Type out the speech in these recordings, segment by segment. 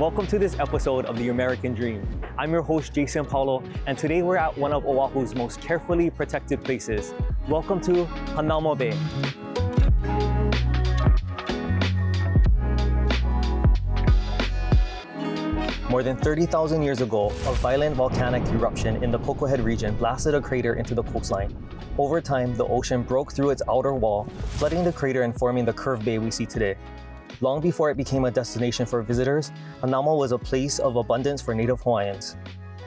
Welcome to this episode of The American Dream. I'm your host, Jason Paulo, and today we're at one of Oahu's most carefully protected places. Welcome to Hanauma Bay. More than 30,000 years ago, a violent volcanic eruption in the Koko Head region blasted a crater into the coastline. Over time, the ocean broke through its outer wall, flooding the crater and forming the curved bay we see today. Long before it became a destination for visitors, Hanauma was a place of abundance for native Hawaiians.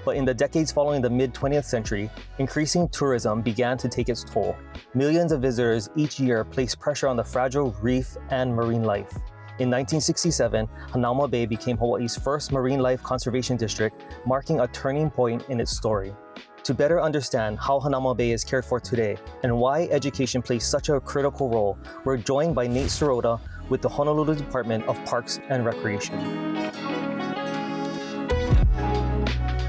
But in the decades following the mid-20th century, increasing tourism began to take its toll. Millions of visitors each year placed pressure on the fragile reef and marine life. In 1967, Hanauma Bay became Hawaii's first marine life conservation district, marking a turning point in its story. To better understand how Hanauma Bay is cared for today and why education plays such a critical role, we're joined by Nate Serota with the Honolulu Department of Parks and Recreation.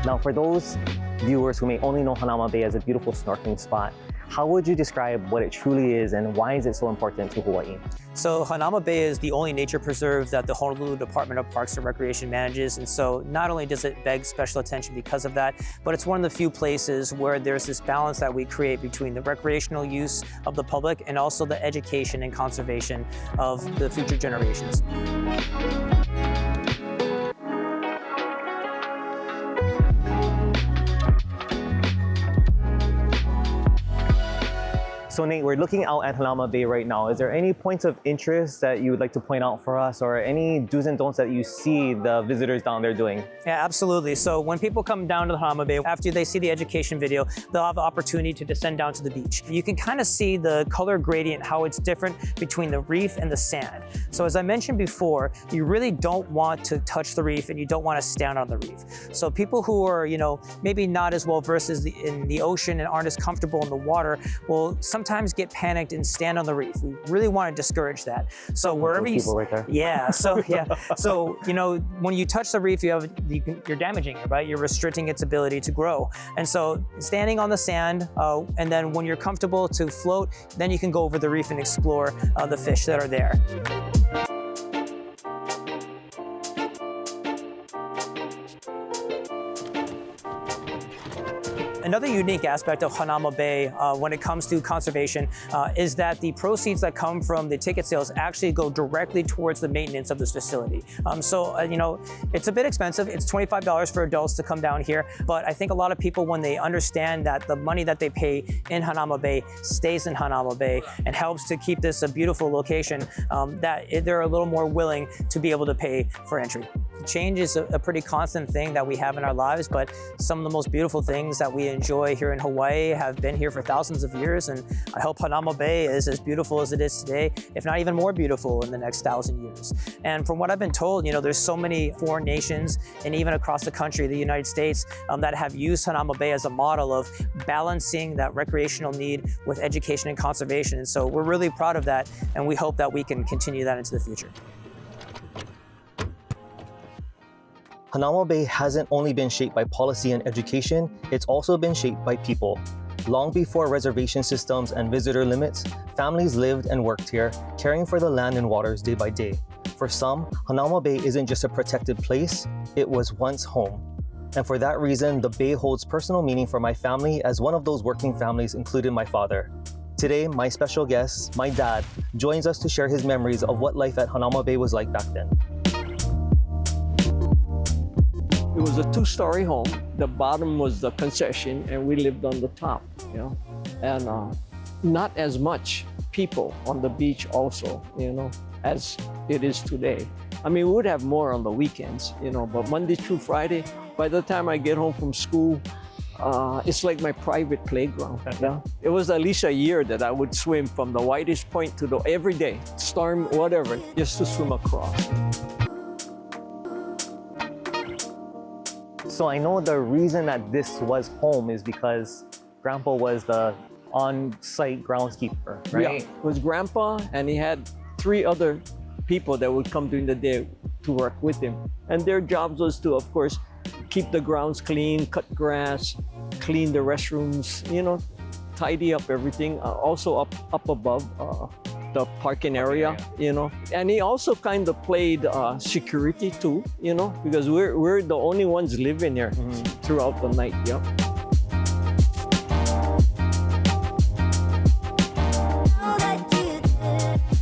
Now, for those viewers who may only know Hanauma Bay as a beautiful snorkeling spot, how would you describe what it truly is and why is it so important to Hawaii? So Hanauma Bay is the only nature preserve that the Honolulu Department of Parks and Recreation manages. And so not only does it beg special attention because of that, but it's one of the few places where there's this balance that we create between the recreational use of the public and also the education and conservation of the future generations. So Nate, we're looking out at Hanauma Bay right now. Is there any points of interest that you would like to point out for us, or any do's and don'ts that you see the visitors down there doing? Yeah, absolutely. So when people come down to the Hanauma Bay, after they see the education video, they'll have the opportunity to descend down to the beach. You can kind of see the color gradient, how it's different between the reef and the sand. So as I mentioned before, you really don't want to touch the reef and you don't want to stand on the reef. So people who are, maybe not as well versed in the ocean and aren't as comfortable in the water will sometimes get panicked and stand on the reef. We really want to discourage that. So wherever you, right there. yeah. So when you touch the reef, you're damaging it, right? You're restricting its ability to grow. And so standing on the sand, and then when you're comfortable to float, then you can go over the reef and explore the fish that are there. Another unique aspect of Hanauma Bay when it comes to conservation is that the proceeds that come from the ticket sales actually go directly towards the maintenance of this facility. It's a bit expensive. It's $25 for adults to come down here, but I think a lot of people, when they understand that the money that they pay in Hanauma Bay stays in Hanauma Bay and helps to keep this a beautiful location, they're a little more willing to be able to pay for entry. Change is a pretty constant thing that we have in our lives, but some of the most beautiful things that we enjoy here in Hawaii have been here for thousands of years, and I hope Hanauma Bay is as beautiful as it is today, if not even more beautiful in the next 1,000 years. And from what I've been told, there's so many foreign nations and even across the country, the United States, that have used Hanauma Bay as a model of balancing that recreational need with education and conservation. And so we're really proud of that, and we hope that we can continue that into the future. Hanauma Bay hasn't only been shaped by policy and education, it's also been shaped by people. Long before reservation systems and visitor limits, families lived and worked here, caring for the land and waters day by day. For some, Hanauma Bay isn't just a protected place, it was once home. And for that reason, the Bay holds personal meaning for my family, as one of those working families included my father. Today, my special guest, my dad, joins us to share his memories of what life at Hanauma Bay was like back then. It was a two-story home. The bottom was the concession, and we lived on the top, and not as much people on the beach also, as it is today. I mean, we would have more on the weekends, but Monday through Friday, by the time I get home from school, it's like my private playground. It was at least a year that I would swim from the widest point to every day, storm, whatever, just to swim across. So I know the reason that this was home is because Grandpa was the on-site groundskeeper, right? Yeah, it was Grandpa, and he had 3 other people that would come during the day to work with him. And their jobs was to, of course, keep the grounds clean, cut grass, clean the restrooms, tidy up everything. Also up above, the parking area, you know. And he also kind of played security too, you know, because we're the only ones living here throughout the night. Yeah.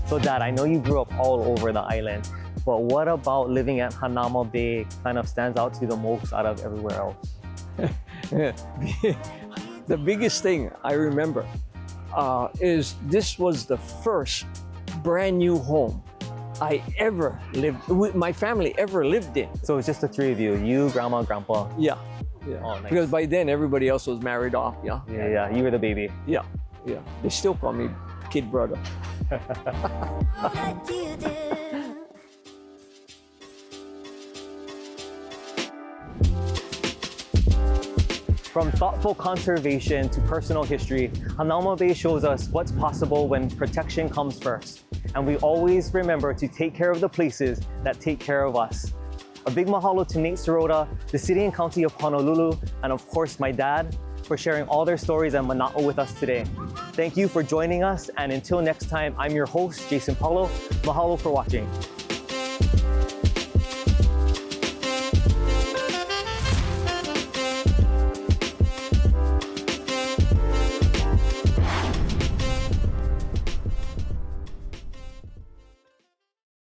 So Dad, I know you grew up all over the island, but what about living at Hanauma Bay kind of stands out to you the most out of everywhere else? The biggest thing I remember is this was the first brand new home I ever lived, my family ever lived in. So it's just the three of you, Grandma, Grandpa. Yeah. Oh, nice. Because by then everybody else was married off. Yeah. Yeah, you were the baby. Yeah. They still call me kid brother. From thoughtful conservation to personal history, Hanauma Bay shows us what's possible when protection comes first. And we always remember to take care of the places that take care of us. A big mahalo to Nate Serota, the City and County of Honolulu, and of course my dad, for sharing all their stories and mana'o with us today. Thank you for joining us, and until next time, I'm your host, Jason Paulo. Mahalo for watching.